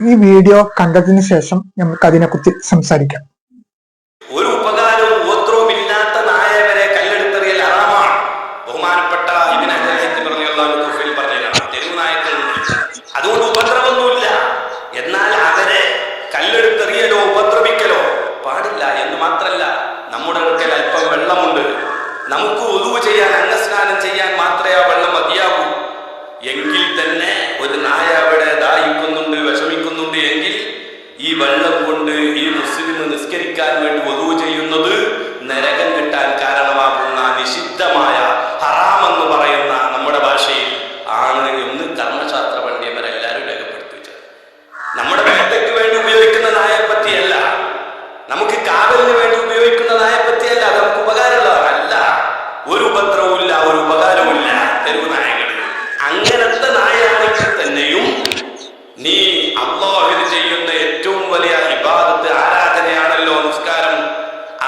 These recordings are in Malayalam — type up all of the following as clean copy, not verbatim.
ഈ വീഡിയോ കണ്ടതിന് ശേഷം നമുക്ക് അതിനെക്കുറിച്ച് സംസാരിക്കാം. ഒരു ഉപകാരവും ഉപദ്രവമില്ലാത്ത നായ വരെ കല്ലെടുത്തെറിയൽ ഹറാമാണ്. ബഹുമാനപ്പെട്ട ഇബ്നു ഹജർ റളിയല്ലാഹു അൻഹു പറഞ്ഞതാണ്, തെരുവ് നായക്കളുണ്ട്, അതുകൊണ്ട് ഉപദ്രവമൊന്നുമില്ല, എന്നാൽ അവരെ കല്ലെടുത്തെറിയലോ ഉപദ്രവിക്കലോ പാടില്ല എന്ന് മാത്രമല്ല, നമ്മുടെ അടുക്കൽ അല്പം വെള്ളമുണ്ട്, നമുക്ക് ഉദു ചെയ്യാൻ, അംഗസ്നാനം ചെയ്യാൻ മാത്രമേ ആ വെള്ളം മതിയാകൂ. എങ്കിൽ തന്നെ ഒരു നായ അവിടെ ദാഹിക്കുന്നുണ്ട്, വിഷമിക്കുന്നുണ്ട് എങ്കിൽ ഈ വെള്ളം കൊണ്ട് ഈ മുസ്ലിം നിസ്കരിക്കാൻ വേണ്ടി ഉദു ചെയ്യുന്നത് നരകം കിട്ടാൻ കാരണമാകുന്ന നിഷിദ്ധമായ ഹറാം എന്ന് പറയുന്ന നമ്മുടെ ഭാഷയിൽ ആണ് എന്ന് കർമ്മശാസ്ത്ര പണ്ഡിതന്മാരെല്ലാവരും രേഖപ്പെടുത്തി വെച്ചത്. നമ്മുടെ വേട്ടയ്ക്ക് വേണ്ടി ഉപയോഗിക്കുന്ന നായയെ പറ്റിയല്ല, നമുക്ക് കാവലിന് വേണ്ടി ഉപയോഗിക്കുന്ന നായയെ പറ്റിയല്ല, അത് നമുക്ക് ഉപകാരമുള്ളതല്ല. ഒരു ഉപദ്രവവും ഇല്ല, ഒരു ഉപകാരവും ഇല്ല തെരുവ് നായകൾ. അങ്ങനത്തെ നായയാണെങ്കിൽ തന്നെയും നീ അല്ലാഹുവിന് ചെയ്യുന്ന ഏറ്റവും വലിയ ഇബാദത്ത്, ആരാധനയാണല്ലോ നിസ്കാരം.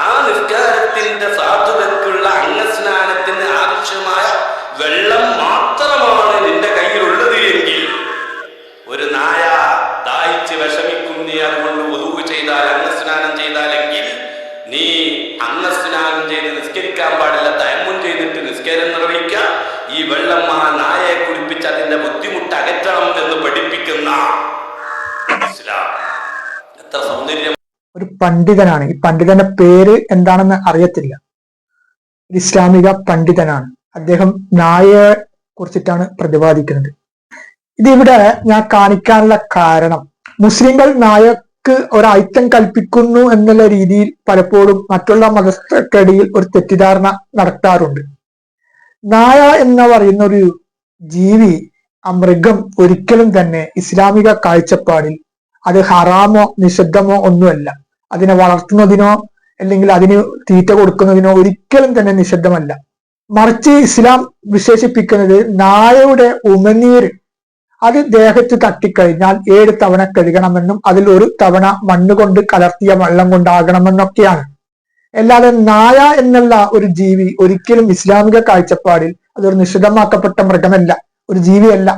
ആ നിസ്കാരത്തിന്റെ സാധുതക്കുള്ള അംഗസ്നാനത്തിന് ആവശ്യമായ വെള്ളം മാത്രമാണ് നിന്റെ കയ്യിലുള്ളത് എങ്കിൽ, ഒരു നായ ദാഹിച്ച് വിഷമിക്കും, നീ അതുകൊണ്ട് വുദൂ ചെയ്താൽ, അംഗസ്നാനം ചെയ്താലെങ്കിൽ നീ അംഗസ്നാനം ചെയ്ത് നിസ്കരിക്കാൻ പാടില്ല, തയമ്മും ചെയ്തിട്ട് നിസ്കാരം നിർവഹിക്കുക. ഈ വെള്ളം ആ നായയെ കുടിപ്പിച്ച് അതിന്റെ ബുദ്ധിമുട്ട് അകറ്റണം എന്ന് പഠിപ്പിക്കുന്ന ഇസ്ലാം എത്ര സൗന്ദര്യം. ഒരു പണ്ഡിതനാണ്, ഈ പണ്ഡിതന്റെ പേര് എന്താണെന്ന് അറിയത്തില്ല, ഇസ്ലാമിക പണ്ഡിതനാണ്. അദ്ദേഹം നായയെ കുറിച്ചിട്ടാണ് പ്രതിപാദിക്കുന്നത്. ഇതിവിടെ ഞാൻ കാണിക്കാനുള്ള കാരണം, മുസ്ലിങ്ങൾ നായക്ക് ഒരു ഐക്യം കൽപ്പിക്കുന്നു എന്നുള്ള രീതിയിൽ പലപ്പോഴും മറ്റുള്ള മതസ്ഥർക്കിടയിൽ ഒരു തെറ്റിദ്ധാരണ നടത്താറുണ്ട്. നായ എന്ന് പറയുന്ന ഒരു ജീവി, ആ മൃഗം ഒരിക്കലും തന്നെ ഇസ്ലാമിക കാഴ്ചപ്പാടിൽ അത് ഹറാമോ നിഷിദ്ധമോ ഒന്നുമല്ല. അതിനെ വളർത്തുന്നതിനോ അല്ലെങ്കിൽ അതിന് തീറ്റ കൊടുക്കുന്നതിനോ ഒരിക്കലും തന്നെ നിഷിദ്ധമല്ല. മറിച്ച് ഇസ്ലാം വിശേഷിപ്പിക്കുന്നത് നായയുടെ ഉമിനീര് അത് ദേഹത്ത് തട്ടിക്കഴിഞ്ഞാൽ 7 തവണ കഴുകണമെന്നും അതിൽ 1 തവണ മണ്ണുകൊണ്ട് കലർത്തിയ വെള്ളം കൊണ്ടാകണമെന്നൊക്കെയാണ്. അല്ലാതെ നായ എന്നുള്ള ഒരു ജീവി ഒരിക്കലും ഇസ്ലാമിക കാഴ്ചപ്പാടിൽ അതൊരു നിഷിദ്ധമാക്കപ്പെട്ട മൃഗമല്ല, ഒരു ജീവിയല്ല.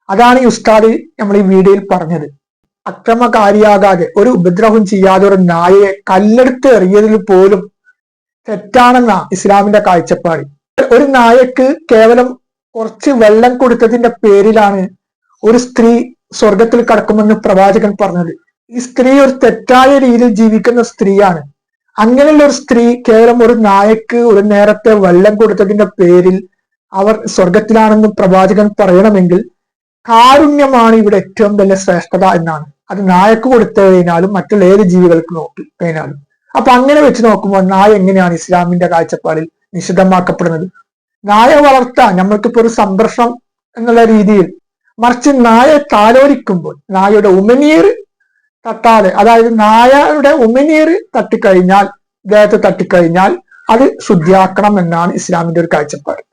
അതാണ് ഈ ഉസ്താദ് നമ്മൾ ഈ വീഡിയോയിൽ പറഞ്ഞത്. അക്രമകാരിയാകാതെ ഒരു ഉപദ്രവം ചെയ്യാതെ ഒരു നായയെ കല്ലെടുത്ത് എറിയതിൽ പോലും തെറ്റാണെന്ന ഇസ്ലാമിന്റെ കാഴ്ചപ്പാട്. ഒരു നായക്ക് കേവലം കുറച്ച് വെള്ളം കൊടുത്തതിന്റെ പേരിലാണ് ഒരു സ്ത്രീ സ്വർഗത്തിൽ കടക്കുമെന്ന് പ്രവാചകൻ പറഞ്ഞത്. ഈ സ്ത്രീ ഒരു തെറ്റായ രീതിയിൽ ജീവിക്കുന്ന സ്ത്രീയാണ്. അങ്ങനെയുള്ള ഒരു സ്ത്രീ കേവലം ഒരു നായക്ക് ഒരു നേരത്തെ വെള്ളം കൊടുത്തതിന്റെ പേരിൽ അവർ സ്വർഗത്തിലാണെന്ന് പ്രവാചകൻ പറയണമെങ്കിൽ കാരുണ്യമാണ് ഇവിടെ ഏറ്റവും വലിയ ശ്രേഷ്ഠത എന്നാണ്. അത് നായക്ക് കൊടുത്തു കഴിഞ്ഞാലും മറ്റുള്ള ഏത് ജീവികൾക്ക് നോക്കി കഴിഞ്ഞാലും. അപ്പൊ അങ്ങനെ വെച്ച് നോക്കുമ്പോൾ നായ എങ്ങനെയാണ് ഇസ്ലാമിന്റെ കാഴ്ചപ്പാടിൽ നിഷിദ്ധമാക്കപ്പെടുന്നത്? നായ വളർത്താൻ നമ്മൾക്കിപ്പോ ഒരു സംരക്ഷണം എന്നുള്ള രീതിയിൽ, മറിച്ച് നായ താലോലിക്കുമ്പോൾ നായയുടെ ഉമിനീർ തട്ടാതെ, അതായത് നായയുടെ ഉമിനീർ തട്ടിക്കഴിഞ്ഞാൽ, ദേഹത്ത് തട്ടിക്കഴിഞ്ഞാൽ അത് ശുദ്ധിയാക്കണം എന്നാണ് ഇസ്ലാമിന്റെ ഒരു കാഴ്ചപ്പാട്.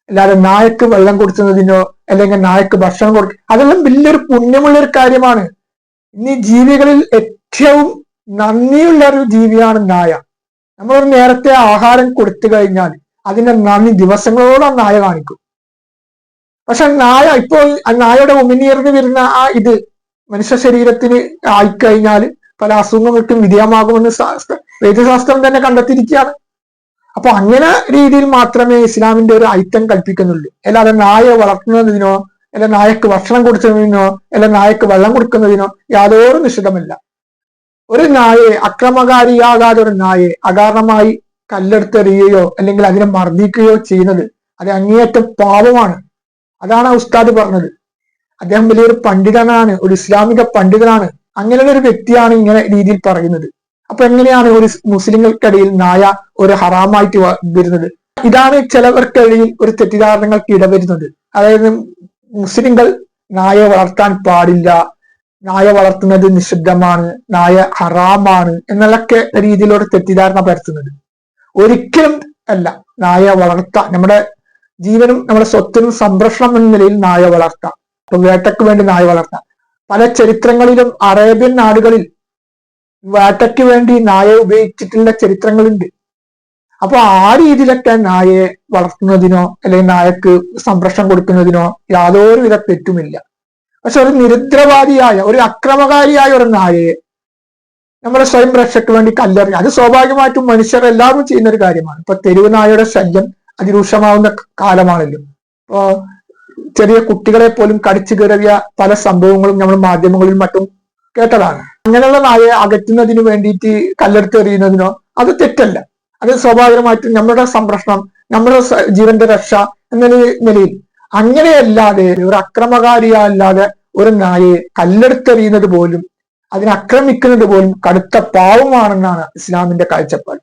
അല്ലാതെ നായക്ക് വെള്ളം കൊടുക്കുന്നതിനോ അല്ലെങ്കിൽ നായക്ക് ഭക്ഷണം കൊടുക്കുക, അതെല്ലാം വലിയൊരു പുണ്യമുള്ള ഒരു കാര്യമാണ്. ഇനി ജീവികളിൽ ഏറ്റവും നന്ദിയുള്ള ഒരു ജീവിയാണ് നായ. നമ്മളൊരു നേരത്തെ ആഹാരം കൊടുത്തു കഴിഞ്ഞാൽ അതിന്റെ നന്ദി ദിവസങ്ങളോളം നായ കാണിക്കും. പക്ഷെ നായ ഇപ്പോൾ നായയുടെ ഉമിനീറിന് വരുന്ന ആ ഇത് മനുഷ്യ ശരീരത്തിന് ആയിക്കഴിഞ്ഞാൽ പല അസുഖങ്ങൾക്കും വിധേയമാകുമെന്ന് വൈദ്യശാസ്ത്രം തന്നെ കണ്ടെത്തിയിരിക്കുകയാണ്. അപ്പൊ അങ്ങനെ രീതിയിൽ മാത്രമേ ഇസ്ലാമിന്റെ ഒരു ഐക്യം കൽപ്പിക്കുന്നുള്ളൂ. അല്ലാതെ നായയെ വളർത്തുന്നതിനോ അല്ല നായക്ക് ഭക്ഷണം കൊടുക്കുന്നതിനോ അല്ല നായക്ക് വെള്ളം കൊടുക്കുന്നതിനോ യാതൊരു നിഷിദ്ധമല്ല. ഒരു നായയെ, അക്രമകാരിയാകാതെ ഒരു നായയെ അകാരണമായി കല്ലെടുത്തെറിയുകയോ അല്ലെങ്കിൽ അതിനെ മർദ്ദിക്കുകയോ ചെയ്യുന്നത് അത് അങ്ങേയറ്റം പാപമാണ്. അതാണ് ആ ഉസ്താദ് പറഞ്ഞത്. അദ്ദേഹം വലിയൊരു പണ്ഡിതനാണ്, ഒരു ഇസ്ലാമിക പണ്ഡിതനാണ്. അങ്ങനെയുള്ള ഒരു വ്യക്തിയാണ് ഇങ്ങനെ രീതിയിൽ പറയുന്നത്. അപ്പൊ എങ്ങനെയാണ് ഒരു മുസ്ലിങ്ങൾക്കിടയിൽ നായ ഒരു ഹറാമായിട്ട് വരുന്നത്? ഇതാണ് ചിലവർക്കിടയിൽ ഒരു തെറ്റിദ്ധാരണകൾക്ക് ഇടവരുന്നത്. അതായത് മുസ്ലിങ്ങൾ നായയെ വളർത്താൻ പാടില്ല, നായ വളർത്തുന്നത് നിഷിദ്ധമാണ്, നായ ഹറാമാണ് എന്നുള്ളൊക്കെ രീതിയിലൊരു തെറ്റിദ്ധാരണ പരത്തുന്നത്. ഒരിക്കലും അല്ല. നായ വളർത്താം, നമ്മുടെ ജീവനും നമ്മുടെ സ്വത്തിനും സംരക്ഷണം എന്ന നിലയിൽ നായ വളർത്താം. ഇപ്പൊ വേട്ടയ്ക്ക് വേണ്ടി നായ വളർത്താം. പല ചരിത്രങ്ങളിലും അറേബ്യൻ നാടുകളിൽ വേട്ടയ്ക്ക് വേണ്ടി നായയെ ഉപയോഗിച്ചിട്ടുള്ള ചരിത്രങ്ങളുണ്ട്. അപ്പൊ ആ രീതിയിലൊക്കെ നായയെ വളർത്തുന്നതിനോ അല്ലെങ്കിൽ നായക്ക് സംരക്ഷണം കൊടുക്കുന്നതിനോ യാതൊരു വിധ തെറ്റുമില്ല. പക്ഷെ ഒരു നിരുദ്രവാദിയായ ഒരു അക്രമകാരിയായ ഒരു നായയെ നമ്മുടെ സ്വയം രക്ഷയ്ക്ക് വേണ്ടി കല്ലെറിഞ്ഞു. അത് സ്വാഭാവികമായിട്ടും മനുഷ്യർ എല്ലാവരും ചെയ്യുന്ന ഒരു കാര്യമാണ്. ഇപ്പൊ തെരുവ് നായയുടെ ശല്യം അതിരൂക്ഷമാവുന്ന കാലമാണല്ലോ. ഇപ്പോ ചെറിയ കുട്ടികളെ പോലും കടിച്ചു കയറിയ പല സംഭവങ്ങളും നമ്മൾ മാധ്യമങ്ങളിലും മറ്റും കേട്ടതാണ്. അങ്ങനെയുള്ള നായയെ അകറ്റുന്നതിന് വേണ്ടിയിട്ട് കല്ലെടുത്തെറിയുന്നതിനോ അത് തെറ്റല്ല. അത് സ്വാഭാവികമായിട്ടും നമ്മുടെ സംരക്ഷണം, നമ്മുടെ ജീവന്റെ രക്ഷ എന്ന നിലയിൽ അങ്ങനെയല്ലാതെ ഒരു അക്രമകാരിയല്ലാതെ ഒരു നായയെ കല്ലെടുത്തെറിയുന്നത് പോലും അതിനെ ആക്രമിക്കുന്നത് പോലും കടുത്ത പാവമാണെന്നാണ് ഇസ്ലാമിന്റെ കാഴ്ചപ്പാട്.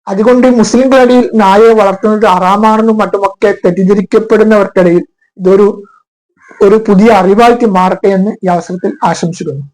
അതുകൊണ്ട് മുസ്ലിംകളിടയിൽ നായയെ വളർത്തുന്നത് ഹറാമാണെന്നും മറ്റുമൊക്കെ തെറ്റിദ്ധരിക്കപ്പെടുന്നവർക്കിടയിൽ ഇതൊരു പുതിയ അറിവായിട്ട് മാറട്ടെ എന്ന് ഈ അവസരത്തിൽ ആശംസിക്കുന്നു.